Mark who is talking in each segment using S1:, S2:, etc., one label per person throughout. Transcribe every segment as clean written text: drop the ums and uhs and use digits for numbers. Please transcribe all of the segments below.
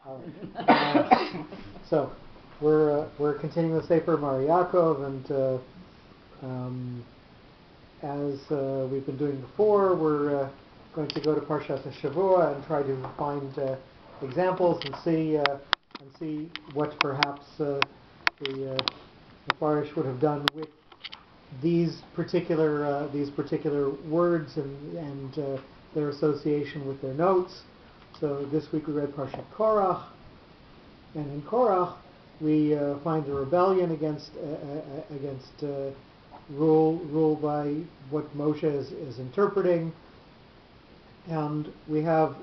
S1: All right. So we're continuing the Sefer Mareh Yaakov, and as we've been doing before, we're going to go to Parshat Shavua and try to find examples and see what perhaps the Parish would have done with these particular words and their association with their notes. So this week we read Parshat Korach, and in Korach we find a rebellion against rule by what Moshe is interpreting, and we have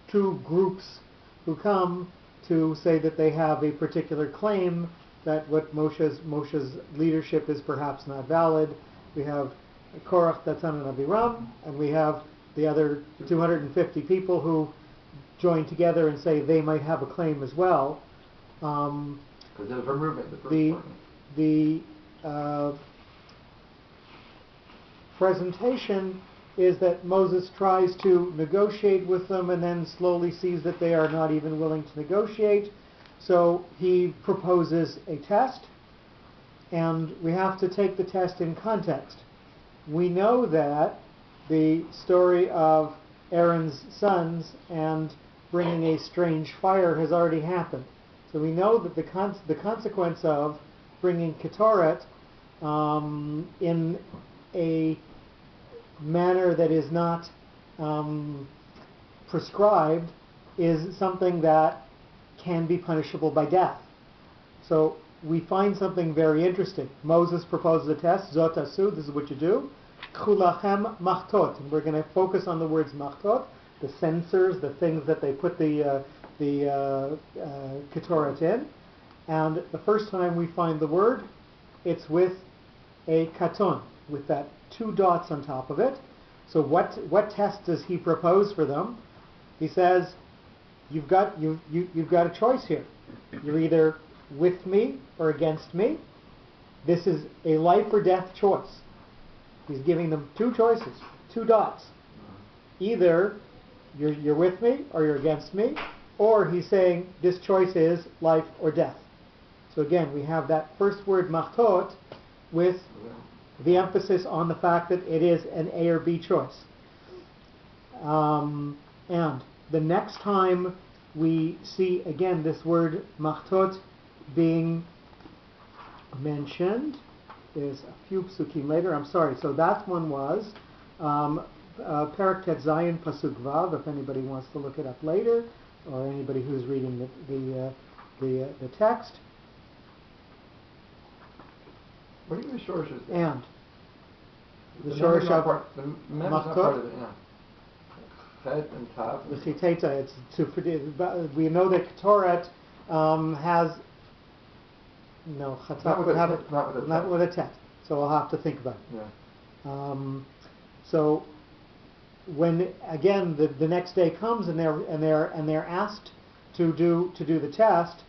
S1: two groups who come to say that they have a particular claim that what Moshe's leadership is perhaps not valid. We have Korach, Datan, and Abiram, and we have the other 250 people who join together and say they might have a claim as well.
S2: Because they're from Reuben, the first
S1: presentation is that Moses tries to negotiate with them and then slowly sees that they are not even willing to negotiate. So he proposes a test, and we have to take the test in context. We know that the story of Aaron's sons and bringing a strange fire has already happened. So we know that the consequence of bringing Ketoret in a manner that is not prescribed is something that can be punishable by death. So we find something very interesting. Moses proposes a test, Zot asu, this is what you do, Chulachem machtot, and we're going to focus on the words machtot, the censers, the things that they put the Ketoret in. And the first time we find the word, it's with a katon, with that two dots on top of it. So what test does he propose for them? He says, you've got a choice here. You're either with me or against me. This is a life or death choice. He's giving them two choices, two dots. Either you're with me or you're against me, or he's saying this choice is life or death. So again, we have that first word machtot with the emphasis on the fact that it is an A or B choice. And the next time we see again this word machtot being mentioned is a few psukim later. I'm sorry. So that one was Perek Tet Zayin Pasuk Vav. If anybody wants to look it up later, or anybody who's reading the text.
S2: What do you mean the shorsh is?
S1: And the
S2: shorsh
S1: shorsh of
S2: the mem is not part of it. Yeah. Chet and tav.
S1: The chiteta. It's to we know that Ketoret has no chatat would have it not with a tet. So I'll have to think about it.
S2: Yeah.
S1: So when again the next day comes and they're asked to do the test,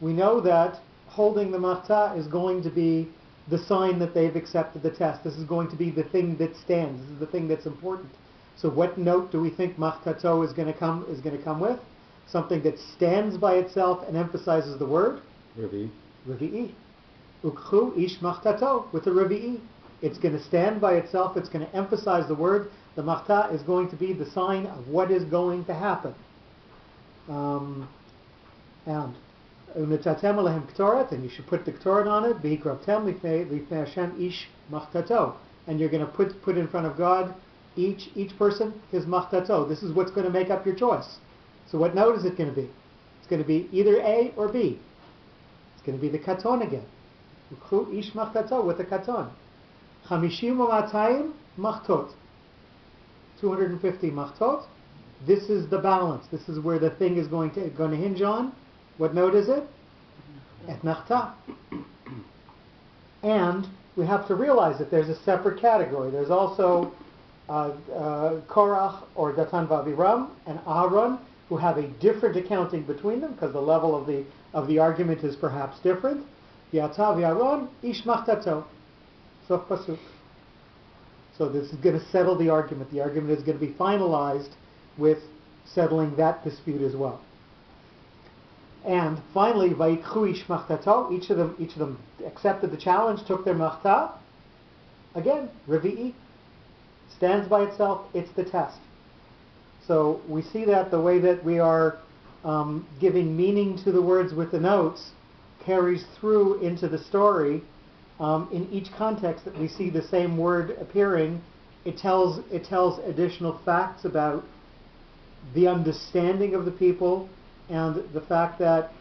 S1: we know that holding the machta is going to be the sign that they've accepted the test. This is going to be the thing that stands. This is the thing that's important. So what note do we think machtato is going to come with? Something that stands by itself and emphasizes the word. Revi'i. Ukhu ish machtato, with a revi'i. It's going to stand by itself. It's going to emphasize the word. The machta is going to be the sign of what is going to happen. And and you should put the Ketoret on it. And you're going to put in front of God each person his machtato. This is what's going to make up your choice. So what note is it going to be? It's going to be either A or B. It's going to be the katon again. Ish machtato with the katon. 50 u'matayim machtot. 250 machtot. This is the balance. This is where the thing is going to hinge on. What note is it? Et nachta. And we have to realize that there's a separate category. There's also Korach or Datan v'Abiram and Aaron who have a different accounting between them because the level of the argument is perhaps different. V'ata v'Aaron ish machtato. Sof pasuk. So this is going to settle the argument. The argument is going to be finalized with settling that dispute as well. And finally, Vayikchu ish machtato, each of them accepted the challenge, took their machta. Again, Revi'i stands by itself. It's the test. So we see that the way that we are giving meaning to the words with the notes carries through into the story. In each context that we see the same word appearing, it tells additional facts about the understanding of the people and the fact that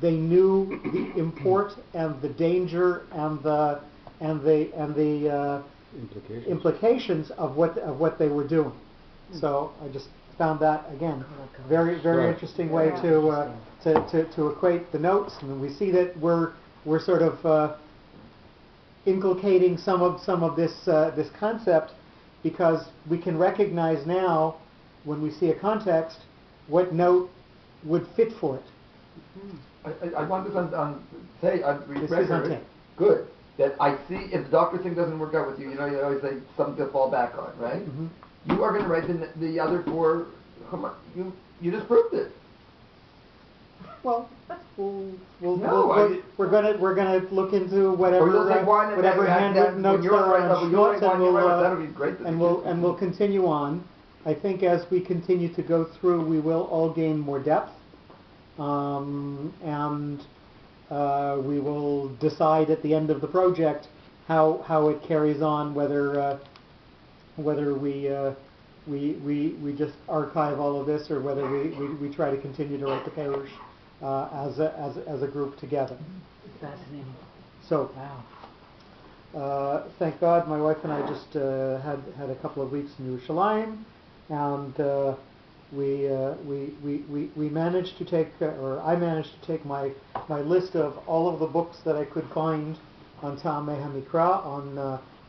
S1: they knew the import and the danger and the implications of what they were doing. So I just found that again very interesting way to equate the notes, and we see that we're sort of inculcating some of this concept because we can recognize now when we see a context what note would fit for it.
S2: I want this on say on
S1: This is on tape.
S2: Good. That I see if the doctor thing doesn't work out with you, you always say something to fall back on, right?
S1: Mm-hmm.
S2: You are going to write the other four. Come on, you just proved it.
S1: Well, we're gonna look into whatever handwritten notes there are on Schmutz, and we'll continue on. I think as we continue to go through, we will all gain more depth, and we will decide at the end of the project how it carries on, whether we just archive all of this or whether we try to continue to write the Perush as a group together.
S3: Fascinating.
S1: So,
S3: Wow.
S1: thank God, my wife and I just had a couple of weeks in Yerushalayim, and we managed to take, or I managed to take my list of all of the books that I could find on Ta'amei HaMikra,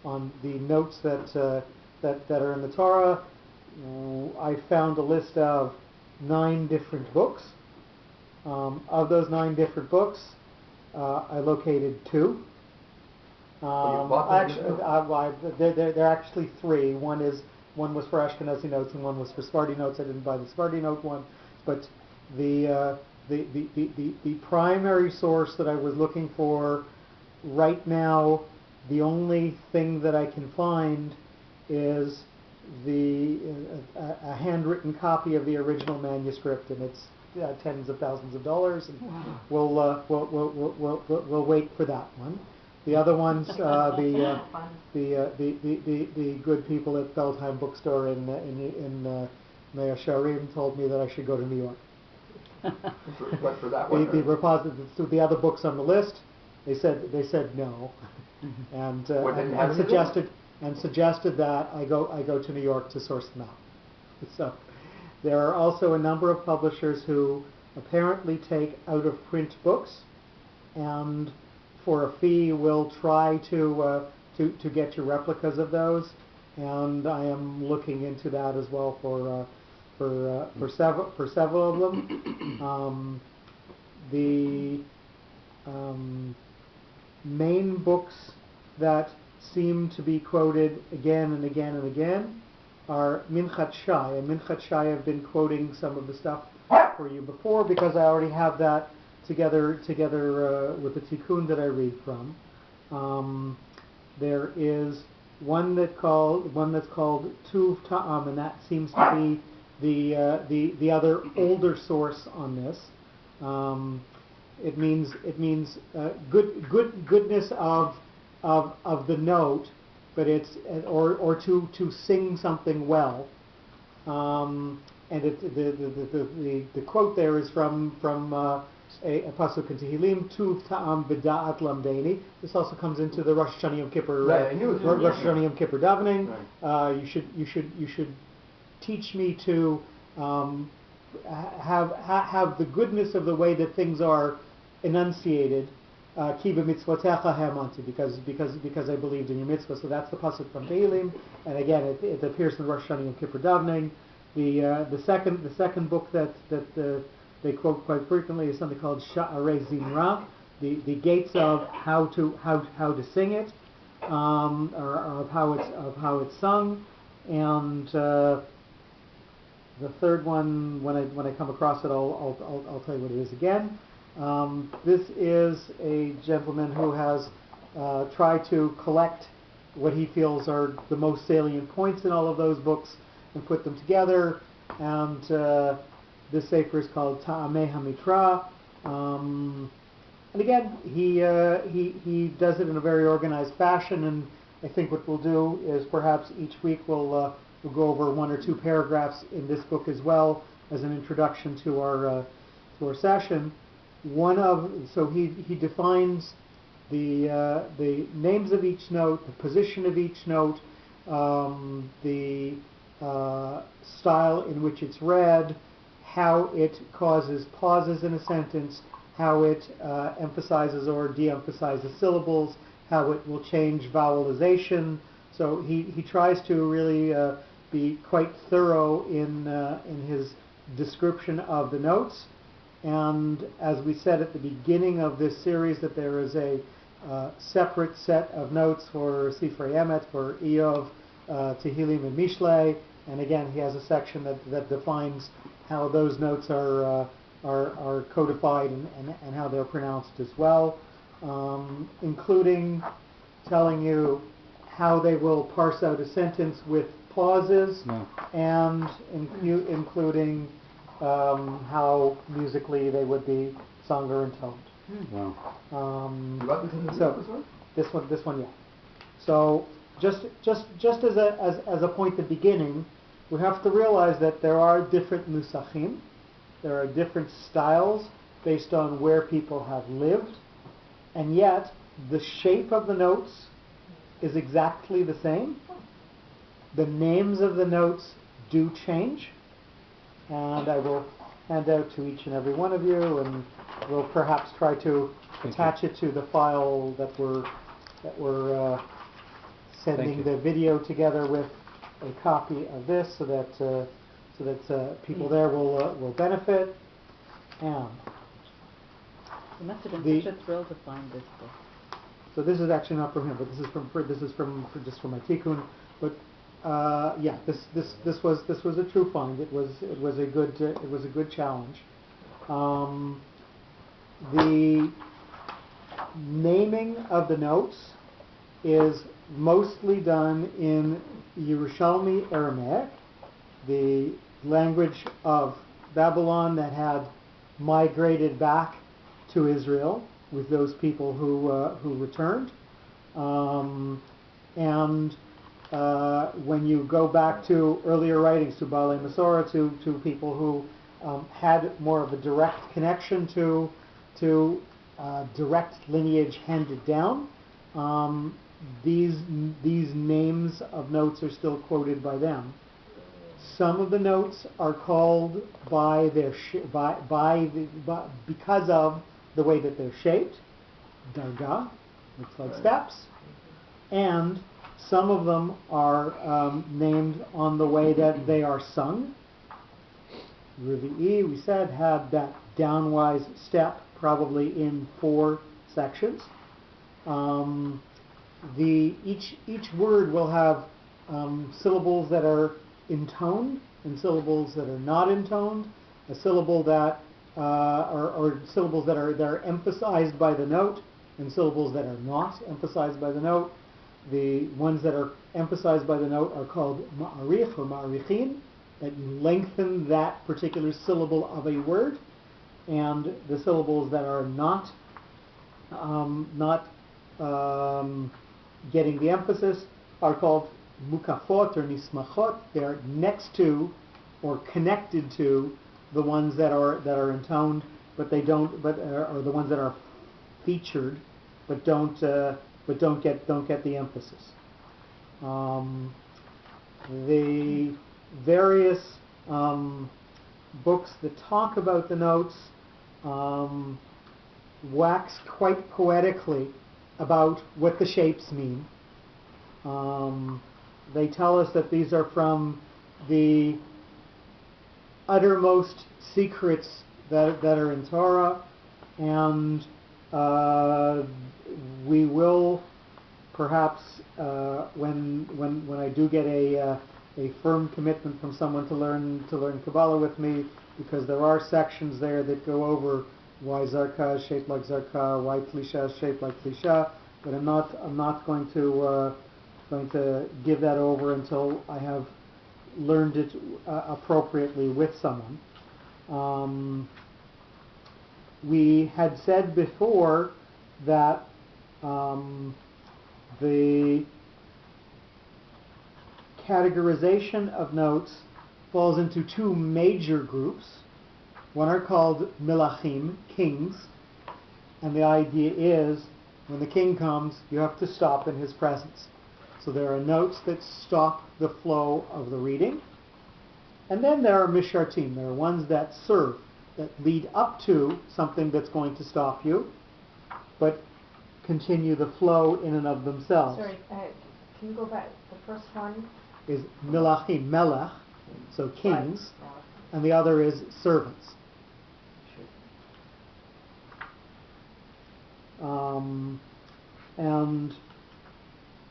S1: on the notes that are in the Torah. I found a list of 9 different books. Of those 9 different books, I located 2. There are actually 3. One was for Ashkenazi notes and one was for Sephardi notes. I didn't buy the Sephardi note one, but the primary source that I was looking for right now, the only thing that I can find is a handwritten copy of the original manuscript, and it's tens of thousands of dollars, and
S3: Wow.
S1: we'll wait for that one. The other ones, the good people at Feldheim Bookstore in Mea Shearim told me that I should go to New York.
S2: But for that one,
S1: the other books on the list, they said no, and suggested that I go to New York to source them out. So there are also a number of publishers who apparently take out of print books, and for a fee will try to get you replicas of those, and I am looking into that as well for several of them. The main books that seem to be quoted again and again and again are Minchat Shai, and Minchat Shai I've been quoting some of the stuff for you before because I already have that together with the tikkun that I read from. There is one that's called Tuv Ta'am, and that seems to be the other older source on this. It means goodness of the note, but it's or to sing something well. And the quote there is from a pasuk in Tehillim, Tuv Ta'am B'Da'at Lamdeni. This also comes into the Rosh Hashanah Yom Kippur Rosh Hashanah Yom Kippur davening.
S2: Right.
S1: You should teach me to have the goodness of the way that things are enunciated. Ki b'mitzvotecha hamanti, because I believed in your mitzvah. So that's the pasuk from Tehillim, and again it appears in the Rosh Hashanah Yom Kippur davening. The second book that they quote quite frequently is something called Sha'arei Zimra, the gates of how to sing it, or of how it's sung, and the third one, when I come across it, I'll tell you what it is again. This is a gentleman who has tried to collect what he feels are the most salient points in all of those books and put them together. And this sefer is called Ta'amei HaMikra. And again, he does it in a very organized fashion. And I think what we'll do is perhaps each week we'll go over one or two paragraphs in this book as well as an introduction to our session. So he defines the names of each note, the position of each note, the style in which it's read, how it causes pauses in a sentence, how it emphasizes or de-emphasizes syllables, how it will change vowelization. So he tries to really be quite thorough in his description of the notes. And as we said at the beginning of this series, that there is a separate set of notes for Sifrei Emet, for Eov, Tehillim, and Mishlei. And again, he has a section that defines how those notes are codified and how they're pronounced as well, including telling you how they will parse out a sentence with pauses, and including how musically they would be sung or intoned. This one, yeah. So just as a point at the beginning, we have to realize that there are different nusachim, there are different styles based on where people have lived, and yet the shape of the notes is exactly the same. The names of the notes do change, and I will hand out to each and every one of you, and we'll perhaps try to attach it to the file that we're sending the video together with a copy of this, so that people there will benefit. And
S3: You must have been such a thrill to find this book.
S1: so this is actually not from him, but this is just from my tikkun. But yeah, this was a true find. It was a good challenge. The naming of the notes is mostly done in Yerushalmi Aramaic, the language of Babylon that had migrated back to Israel with those people who returned. And when you go back to earlier writings, to Balei Masorah, to people who had more of a direct connection to direct lineage handed down, these names of notes are still quoted by them. Some of the notes are called by their because of the way that they're shaped, darga, looks like steps, and some of them are named on the way that they are sung. Revi'i, we said, had that downwise step, probably in 4 sections. Each word will have syllables that are intoned and syllables that are not intoned. A syllable that or syllables that are emphasized by the note, and syllables that are not emphasized by the note. The ones that are emphasized by the note are called ma'arich or ma'arichin, that you lengthen that particular syllable of a word, and the syllables that are not getting the emphasis are called mukafot or nismachot. They are next to or connected to the ones that are intoned, but they don't, or the ones that are featured, but don't get the emphasis. The various books that talk about the notes wax quite poetically about what the shapes mean. They tell us that these are from the uttermost secrets that are in Torah, and we will perhaps when I do get a firm commitment from someone to learn Kabbalah with me, because there are sections there that go over why zarka is shaped like zarka, why klisha is shaped like klisha, but I'm not going to give that over until I have learned it appropriately with someone. We had said before that the categorization of notes falls into two major groups. One are called milachim, kings, and the idea is when the king comes, you have to stop in his presence. So there are notes that stop the flow of the reading. And then there are mishartim, there are ones that serve, that lead up to something that's going to stop you, but continue the flow in and of themselves.
S4: Sorry, can you go back? The first one
S1: is milachim, melech, so kings,
S4: right.
S1: and the other is servants. And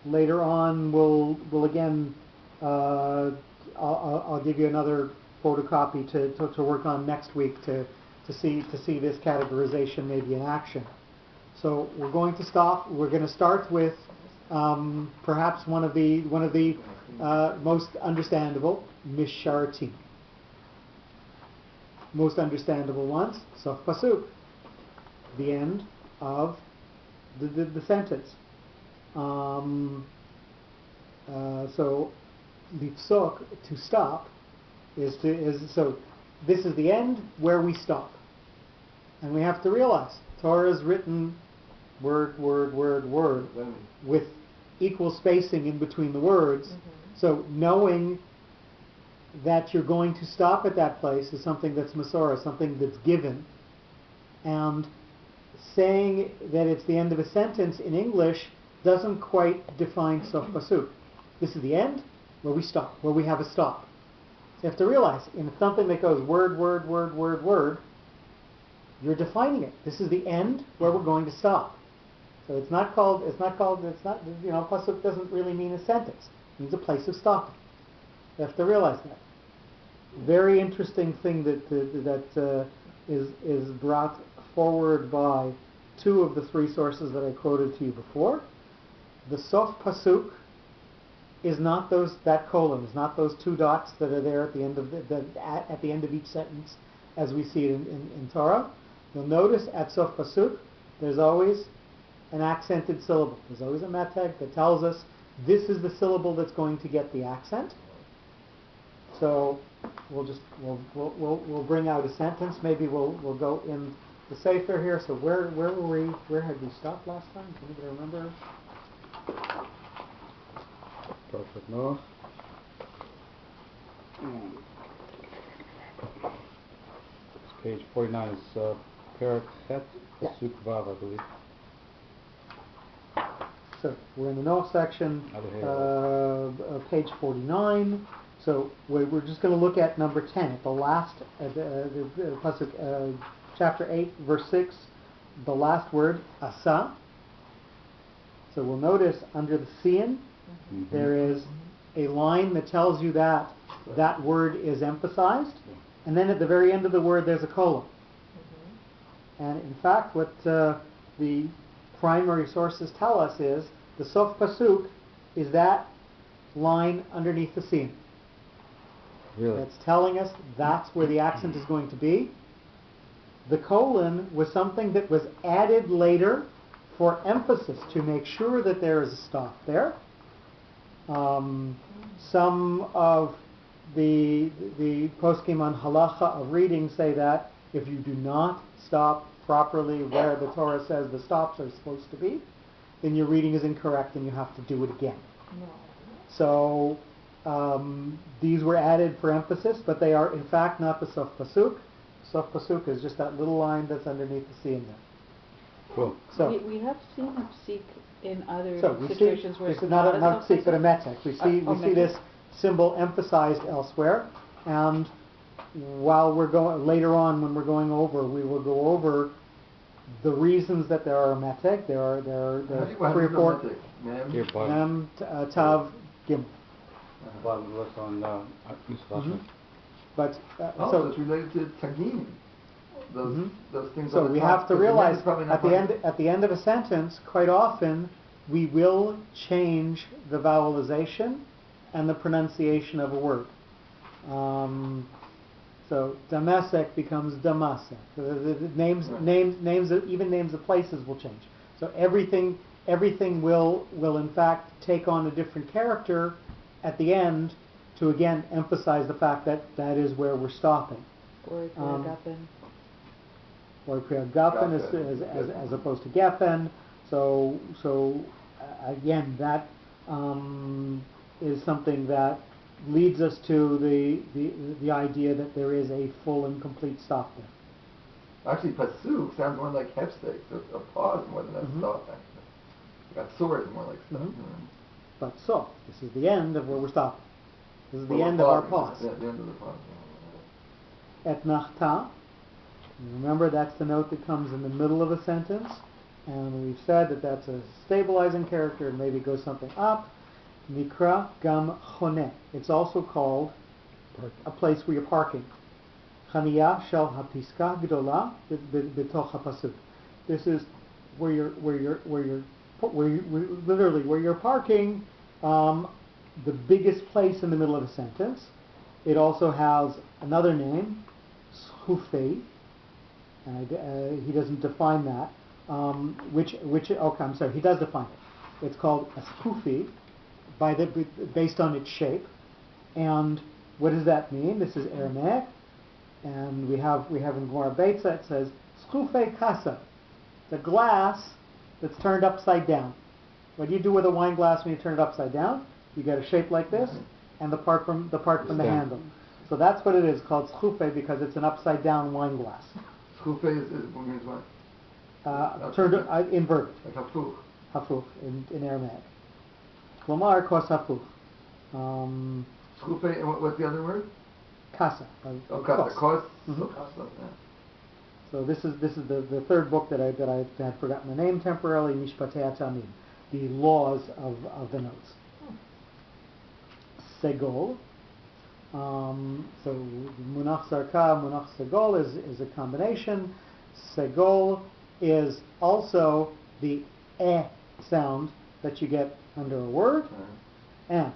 S1: later on, we'll again, I'll give you another photocopy to work on next week to see this categorization maybe in action. So we're going to stop. We're going to start with perhaps one of the most understandable mishartim. Most understandable ones, sof pasuk, the end of the sentence. So lifsok, to stop, so this is the end where we stop. And we have to realize Torah is written word, with equal spacing in between the words. Mm-hmm. So knowing that you're going to stop at that place is something that's Masorah, something that's given. And saying that it's the end of a sentence in English doesn't quite define sof pasuk. This is the end where we stop, where we have a stop. So you have to realize, in something that goes word, you're defining it. This is the end where we're going to stop. So it's not, pasuk doesn't really mean a sentence. It means a place of stopping. You have to realize that. Very interesting thing that is brought forward by two of the three sources that I quoted to you before. The sof pasuk is not that colon, is not those two dots that are there at the end of at the end of each sentence, as we see it in Torah. You'll notice at sof pasuk there's always an accented syllable. There's always a meteg that tells us this is the syllable that's going to get the accent. So we'll bring out a sentence. Maybe we'll go in the Sefer here. So where were we? Where had we stopped last time? Can anybody remember?
S5: Parshat Noach. It's page 49. It's Parak Het, Pasuk Vav, I believe.
S1: So we're in the Noach section, page 49. So we're just going to look at number 10, at the last, the pasuk, chapter 8, verse 6, the last word, asa. So we'll notice under the sin, there is a line that tells you that that word is emphasized, and then at the very end of the word there's a colon. And in fact, what the primary sources tell us is the sof pasuk is that line underneath the sin.
S5: Really?
S1: That's telling us that's where the accent is going to be. The colon was something that was added later for emphasis to make sure that there is a stop there. Some of the poskim on halacha of reading say that if you do not stop properly where the Torah says the stops are supposed to be, then your reading is incorrect and you have to do it again.
S4: No.
S1: So these were added for emphasis, but they are in fact not the sof pasuk. Sof pasuk is just that little line that's underneath the C in there.
S5: Cool.
S1: So
S3: we have seen a psik in other
S1: so we
S3: situations
S1: see,
S3: where
S1: it's
S3: it's
S1: not
S3: a
S1: a psik, but a metek. We see
S3: metek.
S1: this symbol emphasized elsewhere, and while we're going later on when we're going over, we will go over the reasons that there are metek. There are 3 or 4 mem, tav, gim.
S5: Bottom left on
S1: But
S2: so it's related to tagim. those things.
S1: So
S2: all the
S1: we
S2: time,
S1: have to
S2: 'cause
S1: realize
S2: is probably not
S1: at the
S2: funny.
S1: end, at the end of a sentence, quite often we will change the vowelization and the pronunciation of a word. So Damasek becomes Damasek. The names,
S2: Right.
S1: even names of places will change. So everything will in fact take on a different character at the end to again emphasize the fact that that is where we're stopping.
S3: Or Gapin.
S1: Or Gafen as opposed to Geffen. So again, that is something that leads us to the idea that there is a full and complete stop there.
S2: Actually, pasuk sounds more like hefsek, so it's a pause more than a stop. Actually, got sword is more like stop.
S1: But so this is the end of where we're stopping. This is the
S2: Well,
S1: end of our
S2: pausing,
S1: pause.
S2: Yeah, the end of the pause.
S1: Et nachta. Remember, that's the note that comes in the middle of a sentence, and we've said that that's a stabilizing character, and maybe goes something up. Nikra gam choneh. It's also called a place where you're parking. Chaniya shel hapiska gdola b'toch hapasuk. This is where you're literally where you're parking. The biggest place in the middle of a sentence. It also has another name, schufei, and he doesn't define that. Okay, I'm sorry, he does define it. It's called a schufi, based on its shape. And what does that mean? This is Aramaic, and we have in Gemara Beitza it says schufei kasa, the glass that's turned upside down. What do you do with a wine glass when you turn it upside down? You get a shape like this, and the part from the handle. So that's what it is, called schufe, because it's an upside down wine glass.
S2: Schufe means what?
S1: Turned inverted.
S2: Like hafuch.
S1: Hafuch in Aramaic. Klomar kos hafuch.
S2: Schufe, and what's the other word?
S1: Kasa.
S2: Kasa. Kos.
S1: Mhm.
S2: Kasa. Yeah.
S1: So this is the third book that I had forgotten the name temporarily. Mishpatei Atamim, the laws of the notes. Segol. So Munach Sarka, Munach Segol is a combination. Segol is also the sound that you get under a word. And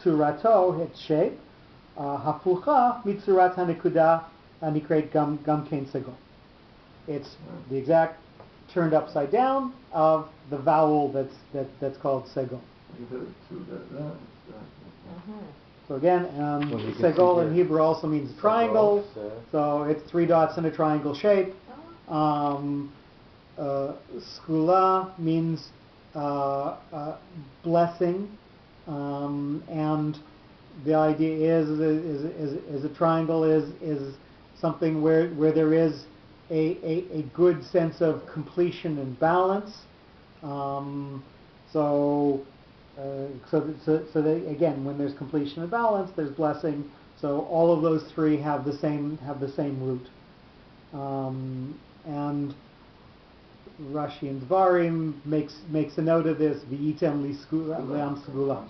S1: Tsurato, its shape, Hafucha mitzurat hanekuda anikret gam kein Segol. It's the exact turned upside down of the vowel that's called Segol. So again, segol in Hebrew also means triangle. So it's three dots in a triangle shape. Skula means blessing, and the idea is a triangle is something where there is a good sense of completion and balance. So they, again, when there's completion and balance, there's blessing. So all of those three have the same root. And Rashi and Dvarim makes a note of this. V'yitem le'am segula.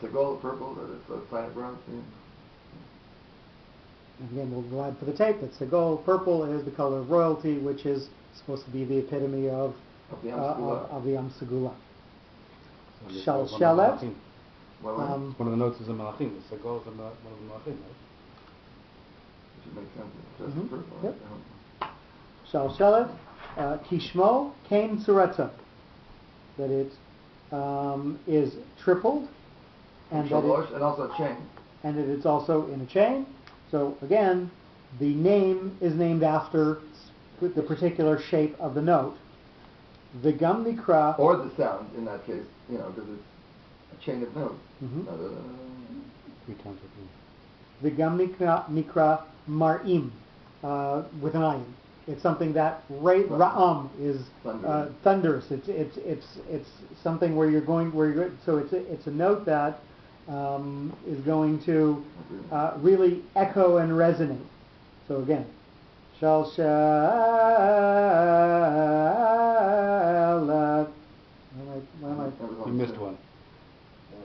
S2: Segol, purple, it's a sign of royalty.
S1: Again, we'll add for the tape that segol, purple, is the color of royalty, which is supposed to be the epitome of the Yam Segula. Shalshelet.
S5: One of the notes is a Malachim. The Segol is one of the Malachim, right?
S2: Which makes sense. It's just purple.
S1: Yep. Shalshelet. Kishmo Kain Surata. That it is tripled. And
S2: also a chain.
S1: And that it's also in a chain. So again, the name is named after the particular shape of the note. The gam nikra,
S2: or the sound in that case, because it's a chain of notes.
S5: Three times.
S1: The gam nikra marim, with an ayin. It's something that ra'am is thunderous. It's something where you're going so it's a note that is going to really echo and resonate. So again, shall
S5: You missed one.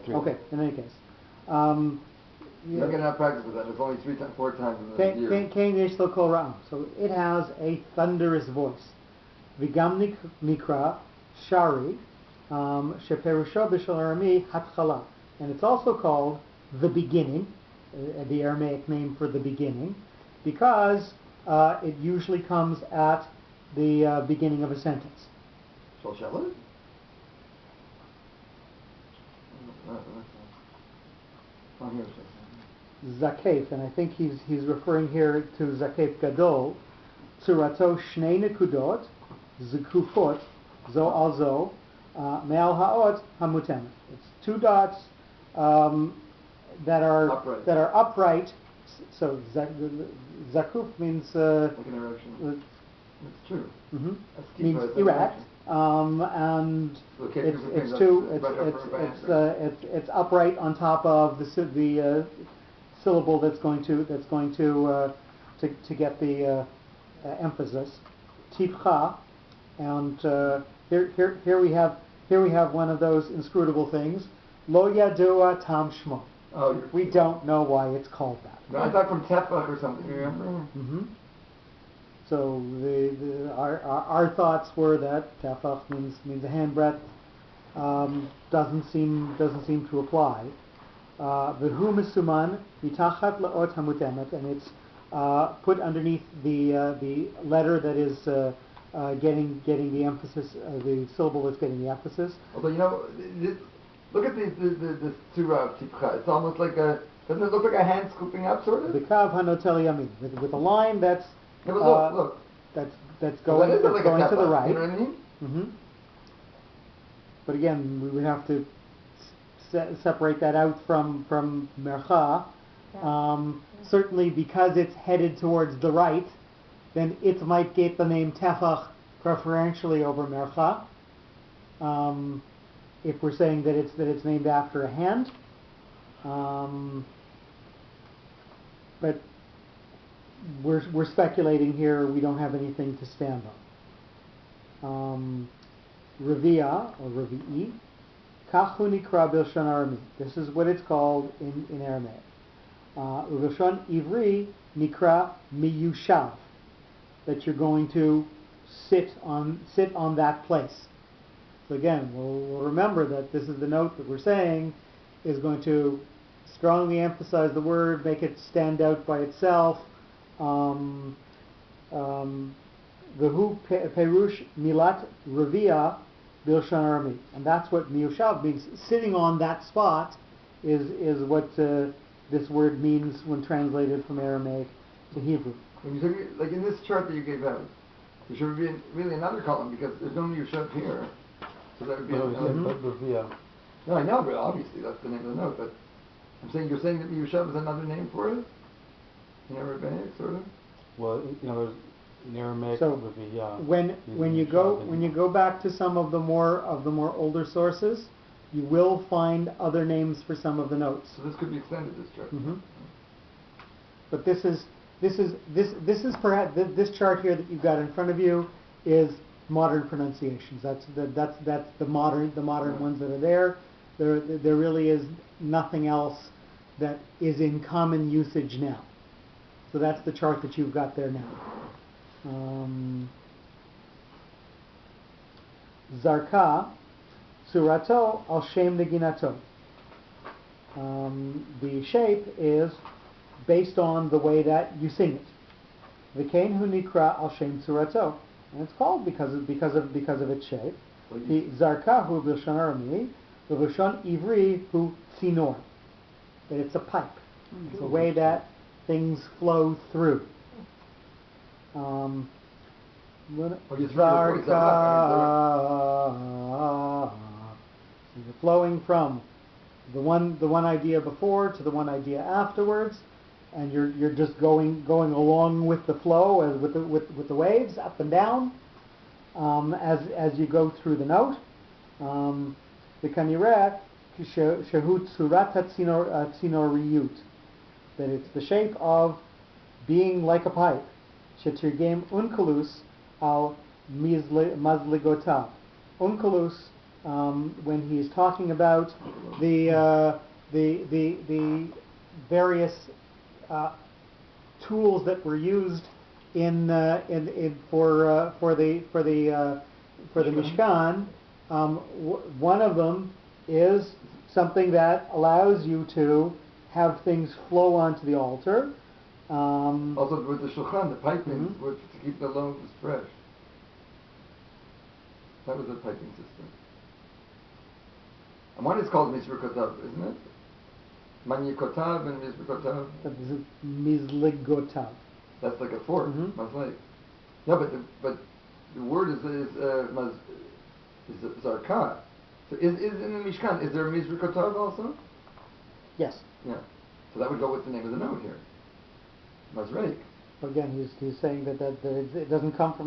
S1: Okay, in any case.
S2: You're not going to have practice with that. It's only 4 times in the year.
S1: Kain yesh lo kol ra'am. So it has a thunderous voice. V'gam nikra shari sheperusho b'shel Arami hatchala. And it's also called the beginning, the Aramaic name for the beginning, because it usually comes at the beginning of a sentence.
S2: Shall Shalom?
S1: Zakef, and I think he's referring here to Zakef Gadol, Tzurato Shnei Nekudot, Zekufot, Zo al Zo, Me'al Ha'ot Hamutemet. It's 2 dots that are upright. So Zakuf means
S2: like an erection. It's true.
S1: Means erect. And it's upright on top of the syllable that's going to get the emphasis. Tipcha, and here we have one of those inscrutable things. Lo yadua tam shmo.
S2: Oh,
S1: we don't know why it's called that.
S2: No, I thought from tefach or something. You remember?
S1: Mm-hmm. So our thoughts were that tefach means a handbreadth. Doesn't seem to apply. V'hu misuman mitachat laot hamutemet, and it's put underneath the letter that is getting the emphasis, the syllable that's getting the emphasis.
S2: Although look at the surah of tipcha. It's almost like doesn't it look like a hand scooping up, sort of?
S1: The kav hanotel yamin, with a line that's
S2: look.
S1: That's going to the right.
S2: You know what I mean?
S1: Mm-hmm. But again, we would have to separate that out from mercha. Certainly, because it's headed towards the right, then it might get the name tefach preferentially over mercha. If we're saying that it's named after a hand, but we're speculating here. We don't have anything to stand on. Revia or Revi'i, Kachu nikra bilshon Arami. This is what it's called in Aramaic. Bilshon Ivri nikra miyushav. That you're going to sit on that place. So again, we'll remember that this is the note that we're saying is going to strongly emphasize the word, make it stand out by itself. V'hu perush milat revia bilshon Arami, and that's what miyushav means. Sitting on that spot is what this word means when translated from Aramaic to Hebrew.
S2: When you say, like in this chart that you gave out, there should be really another column because there's no miyushav here, so that would be. No, I know, but obviously that's the name of the note. But I'm saying you're saying that miyushav is another name for it in Aramaic, sort of.
S5: Well, there's in Aramaic.
S1: So when you go back to some of the more older sources, you will find other names for some of the notes.
S2: So this could be extended, this chart.
S1: Mm-hmm. But this is perhaps this chart here that you've got in front of you is modern pronunciations. That's the modern ones that are there. There really is nothing else that is in common usage now. So that's the chart that you've got there now. Zarka, Surato al Shem Neginato. The shape is based on the way that you sing it. V'kein hu nikra al Shem Surato, and it's called because of its shape. The Zarka hu b'lshon Arami, the b'lshon Ivri hu sinor. That it's a pipe. It's a way that things flow through. You're flowing from the one idea before to the one idea afterwards, and you're just going along with the flow as with the waves up and down as you go through the note. The kanireh shehut surat hatzinoriyut, that it's the shape of being like a pipe. Shetirgem unkelus al mazligotav. Unkelus, when he's talking about the various tools that were used for the Mishkan. One of them is something that allows you to have things flow onto the altar.
S2: Also with the shulchan, the piping, which to keep the loaves fresh. That was a piping system. And one is called Mizrakotav, isn't it? Manyikotav and Mizrakotav.
S1: Mizligotav.
S2: That's like a fork, mazlik. No, but the word is zarka. So is in the Mishkan, is there a Mizrakotav also?
S1: Yes.
S2: Yeah. So that would go with the name of the note here. Mazreik.
S1: Again, he's saying that it doesn't come from